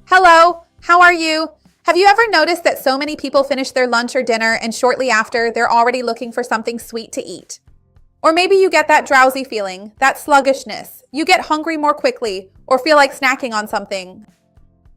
Hello, how are you? Have you ever noticed that so many people finish their lunch or dinner and shortly after they're already looking for something sweet to eat? Or maybe you get that drowsy feeling, that sluggishness, you get hungry more quickly, or feel like snacking on something.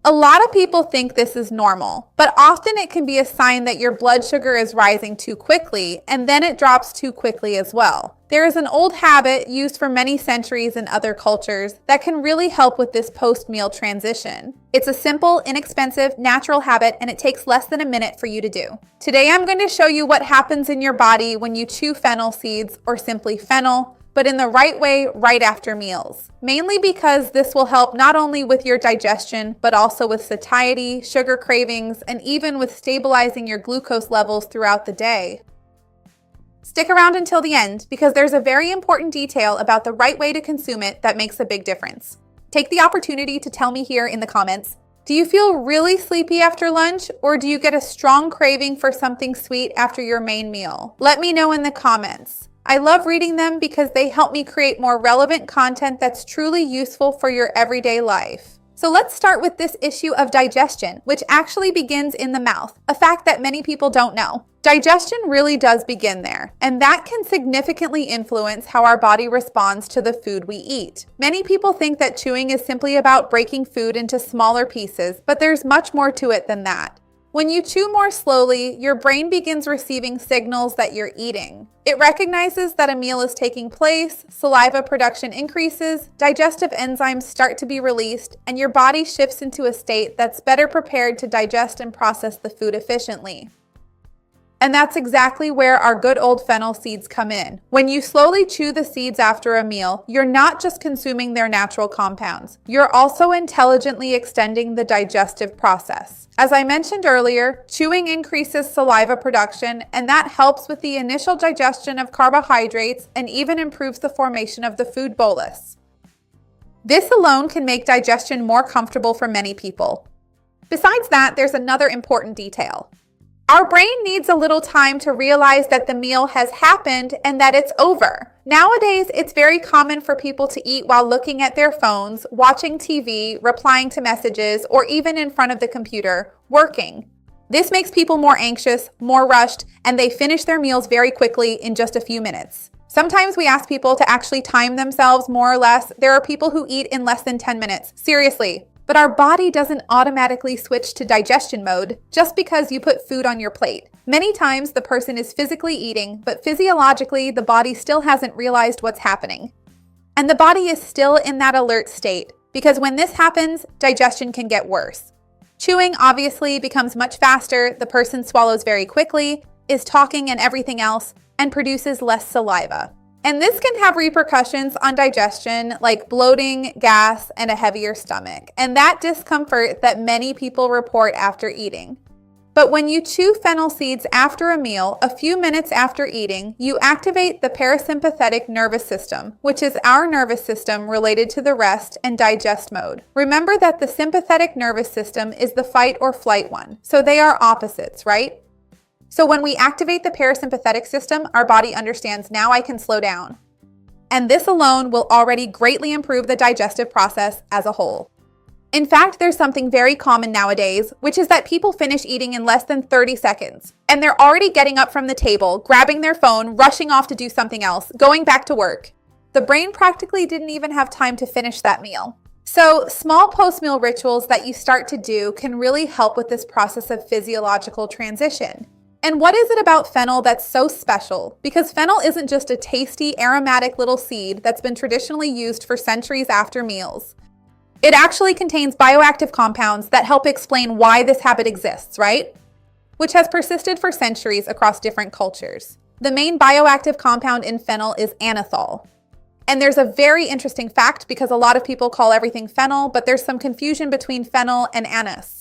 A lot of people think this is normal, but often it can be a sign that your blood sugar is rising too quickly, and then it drops too quickly as well. There is an old habit used for many centuries in other cultures that can really help with this post-meal transition. It's a simple, inexpensive, natural habit, and it takes less than a minute for you to do. Today I'm going to show you what happens in your body when you chew fennel seeds, or simply fennel, but in the right way right after meals. Mainly because this will help not only with your digestion, but also with satiety, sugar cravings, and even with stabilizing your glucose levels throughout the day. Stick around until the end because there's a very important detail about the right way to consume it that makes a big difference. Take the opportunity to tell me here in the comments, do you feel really sleepy after lunch, or do you get a strong craving for something sweet after your main meal? Let me know in the comments. I love reading them because they help me create more relevant content that's truly useful for your everyday life. So let's start with this issue of digestion, which actually begins in the mouth, a fact that many people don't know. Digestion really does begin there, and that can significantly influence how our body responds to the food we eat. Many people think that chewing is simply about breaking food into smaller pieces, but there's much more to it than that. When you chew more slowly, your brain begins receiving signals that you're eating. It recognizes that a meal is taking place, saliva production increases, digestive enzymes start to be released, and your body shifts into a state that's better prepared to digest and process the food efficiently. And that's exactly where our good old fennel seeds come in. When you slowly chew the seeds after a meal, you're not just consuming their natural compounds. You're also intelligently extending the digestive process. As I mentioned earlier, chewing increases saliva production, and that helps with the initial digestion of carbohydrates and even improves the formation of the food bolus. This alone can make digestion more comfortable for many people. Besides that, there's another important detail. Our brain needs a little time to realize that the meal has happened and that it's over. Nowadays, it's very common for people to eat while looking at their phones, watching TV, replying to messages, or even in front of the computer, working. This makes people more anxious, more rushed, and they finish their meals very quickly in just a few minutes. Sometimes we ask people to actually time themselves more or less. There are people who eat in less than 10 minutes. Seriously. But our body doesn't automatically switch to digestion mode just because you put food on your plate. Many times the person is physically eating, but physiologically the body still hasn't realized what's happening. And the body is still in that alert state because when this happens, digestion can get worse. Chewing obviously becomes much faster, the person swallows very quickly, is talking and everything else, and produces less saliva. And this can have repercussions on digestion like bloating, gas, and a heavier stomach, and that discomfort that many people report after eating. But when you chew fennel seeds after a meal, a few minutes after eating, you activate the parasympathetic nervous system, which is our nervous system related to the rest and digest mode. Remember that the sympathetic nervous system is the fight or flight one, so they are opposites, right? So when we activate the parasympathetic system, our body understands now I can slow down. And this alone will already greatly improve the digestive process as a whole. In fact, there's something very common nowadays, which is that people finish eating in less than 30 seconds. And they're already getting up from the table, grabbing their phone, rushing off to do something else, going back to work. The brain practically didn't even have time to finish that meal. So small post-meal rituals that you start to do can really help with this process of physiological transition. And what is it about fennel that's so special? Because fennel isn't just a tasty, aromatic little seed that's been traditionally used for centuries after meals. It actually contains bioactive compounds that help explain why this habit exists, right? Which has persisted for centuries across different cultures. The main bioactive compound in fennel is anethol. And there's a very interesting fact because a lot of people call everything fennel, but there's some confusion between fennel and anise.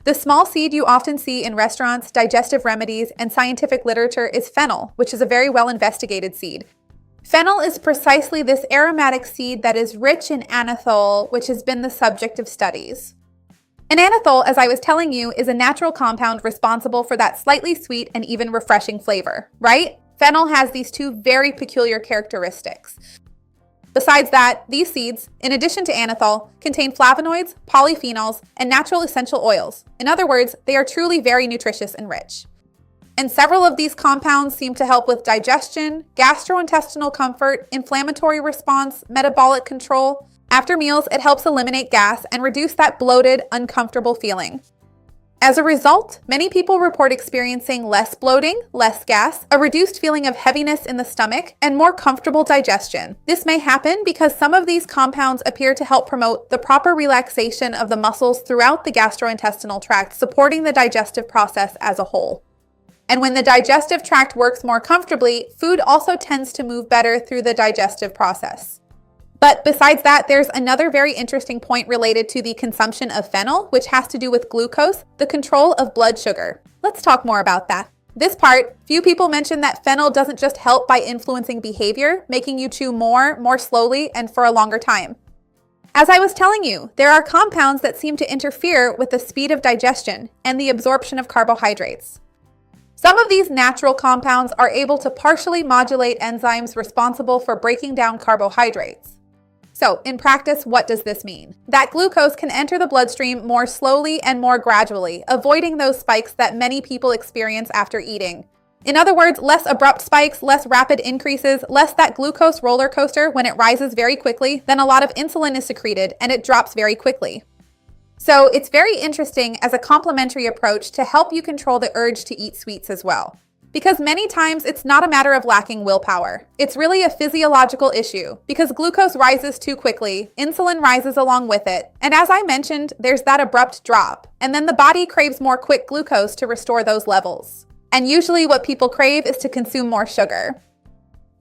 The small seed you often see in restaurants, digestive remedies, and scientific literature is fennel, which is a very well-investigated seed. Fennel is precisely this aromatic seed that is rich in anethol, which has been the subject of studies. And anethol, as I was telling you, is a natural compound responsible for that slightly sweet and even refreshing flavor, right? Fennel has these two very peculiar characteristics. Besides that, these seeds, in addition to anethol, contain flavonoids, polyphenols, and natural essential oils. In other words, they are truly very nutritious and rich. And several of these compounds seem to help with digestion, gastrointestinal comfort, inflammatory response, metabolic control. After meals, it helps eliminate gas and reduce that bloated, uncomfortable feeling. As a result, many people report experiencing less bloating, less gas, a reduced feeling of heaviness in the stomach, and more comfortable digestion. This may happen because some of these compounds appear to help promote the proper relaxation of the muscles throughout the gastrointestinal tract, supporting the digestive process as a whole. And when the digestive tract works more comfortably, food also tends to move better through the digestive process. But besides that, there's another very interesting point related to the consumption of fennel, which has to do with glucose, the control of blood sugar. Let's talk more about that. This part, few people mention that fennel doesn't just help by influencing behavior, making you chew more slowly, and for a longer time. As I was telling you, there are compounds that seem to interfere with the speed of digestion and the absorption of carbohydrates. Some of these natural compounds are able to partially modulate enzymes responsible for breaking down carbohydrates. So, in practice, what does this mean? That glucose can enter the bloodstream more slowly and more gradually, avoiding those spikes that many people experience after eating. In other words, less abrupt spikes, less rapid increases, less that glucose roller coaster when it rises very quickly, then a lot of insulin is secreted and it drops very quickly. So, it's very interesting as a complementary approach to help you control the urge to eat sweets as well. Because many times it's not a matter of lacking willpower. It's really a physiological issue because glucose rises too quickly, insulin rises along with it, and as I mentioned, there's that abrupt drop, and then the body craves more quick glucose to restore those levels. And usually what people crave is to consume more sugar.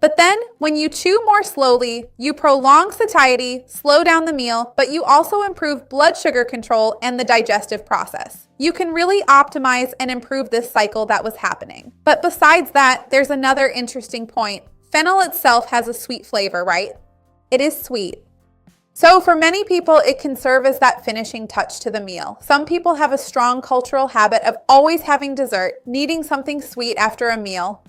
But then, when you chew more slowly, you prolong satiety, slow down the meal, but you also improve blood sugar control and the digestive process. You can really optimize and improve this cycle that was happening. But besides that, there's another interesting point. Fennel itself has a sweet flavor, right? It is sweet. So for many people, it can serve as that finishing touch to the meal. Some people have a strong cultural habit of always having dessert, needing something sweet after a meal.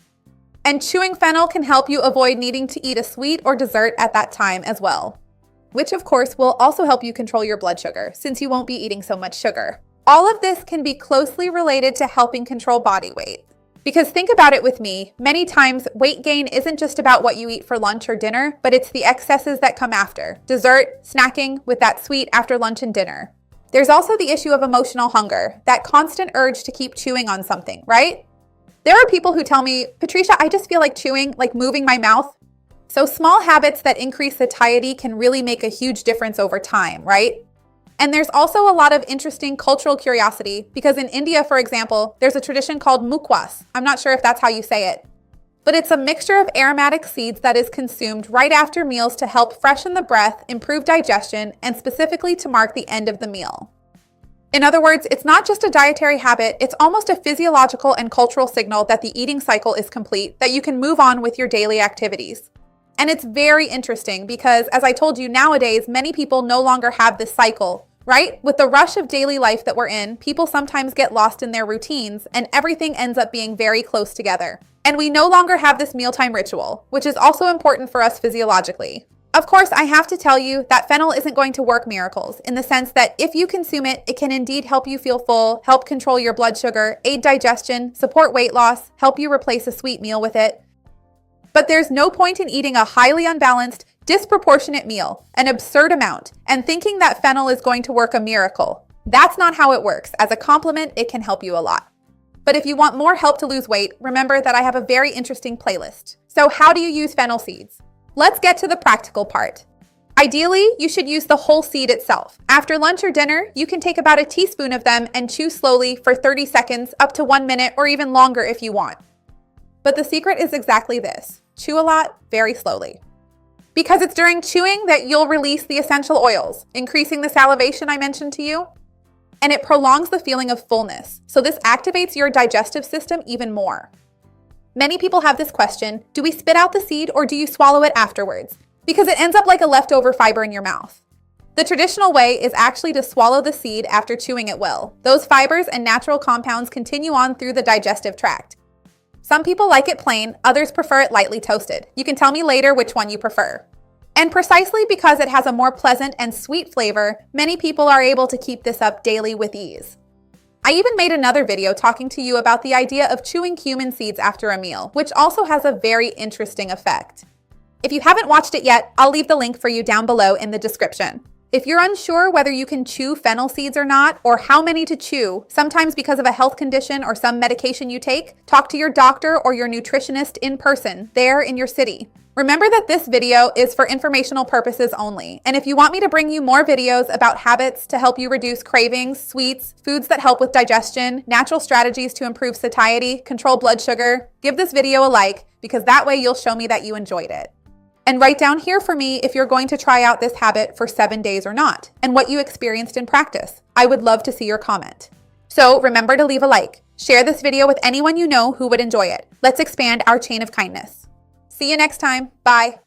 And chewing fennel can help you avoid needing to eat a sweet or dessert at that time as well. Which of course will also help you control your blood sugar, since you won't be eating so much sugar. All of this can be closely related to helping control body weight. Because think about it with me, many times weight gain isn't just about what you eat for lunch or dinner, but it's the excesses that come after. Dessert, snacking, with that sweet after lunch and dinner. There's also the issue of emotional hunger, that constant urge to keep chewing on something, right? There are people who tell me, Patricia, I just feel like chewing, like moving my mouth. So small habits that increase satiety can really make a huge difference over time, right? And there's also a lot of interesting cultural curiosity because in India, for example, there's a tradition called mukwas. I'm not sure if that's how you say it. But it's a mixture of aromatic seeds that is consumed right after meals to help freshen the breath, improve digestion, and specifically to mark the end of the meal. In other words, it's not just a dietary habit, it's almost a physiological and cultural signal that the eating cycle is complete, that you can move on with your daily activities. And it's very interesting because, as I told you, nowadays, many people no longer have this cycle, right? With the rush of daily life that we're in, people sometimes get lost in their routines and everything ends up being very close together. And we no longer have this mealtime ritual, which is also important for us physiologically. Of course, I have to tell you that fennel isn't going to work miracles in the sense that if you consume it, it can indeed help you feel full, help control your blood sugar, aid digestion, support weight loss, help you replace a sweet meal with it. But there's no point in eating a highly unbalanced, disproportionate meal, an absurd amount, and thinking that fennel is going to work a miracle. That's not how it works. As a complement, it can help you a lot. But if you want more help to lose weight, remember that I have a very interesting playlist. So how do you use fennel seeds? Let's get to the practical part. Ideally, you should use the whole seed itself. After lunch or dinner, you can take about a teaspoon of them and chew slowly for 30 seconds, up to 1 minute, or even longer if you want. But the secret is exactly this. Chew a lot, very slowly. Because it's during chewing that you'll release the essential oils, increasing the salivation I mentioned to you, and it prolongs the feeling of fullness. So this activates your digestive system even more. Many people have this question, do we spit out the seed or do you swallow it afterwards? Because it ends up like a leftover fiber in your mouth. The traditional way is actually to swallow the seed after chewing it well. Those fibers and natural compounds continue on through the digestive tract. Some people like it plain, others prefer it lightly toasted. You can tell me later which one you prefer. And precisely because it has a more pleasant and sweet flavor, many people are able to keep this up daily with ease. I even made another video talking to you about the idea of chewing cumin seeds after a meal, which also has a very interesting effect. If you haven't watched it yet, I'll leave the link for you down below in the description. If you're unsure whether you can chew fennel seeds or not, or how many to chew, sometimes because of a health condition or some medication you take, talk to your doctor or your nutritionist in person, there in your city. Remember that this video is for informational purposes only, and if you want me to bring you more videos about habits to help you reduce cravings, sweets, foods that help with digestion, natural strategies to improve satiety, control blood sugar, give this video a like, because that way you'll show me that you enjoyed it. And write down here for me if you're going to try out this habit for 7 days or not, and what you experienced in practice. I would love to see your comment. So remember to leave a like. Share this video with anyone you know who would enjoy it. Let's expand our chain of kindness. See you next time. Bye.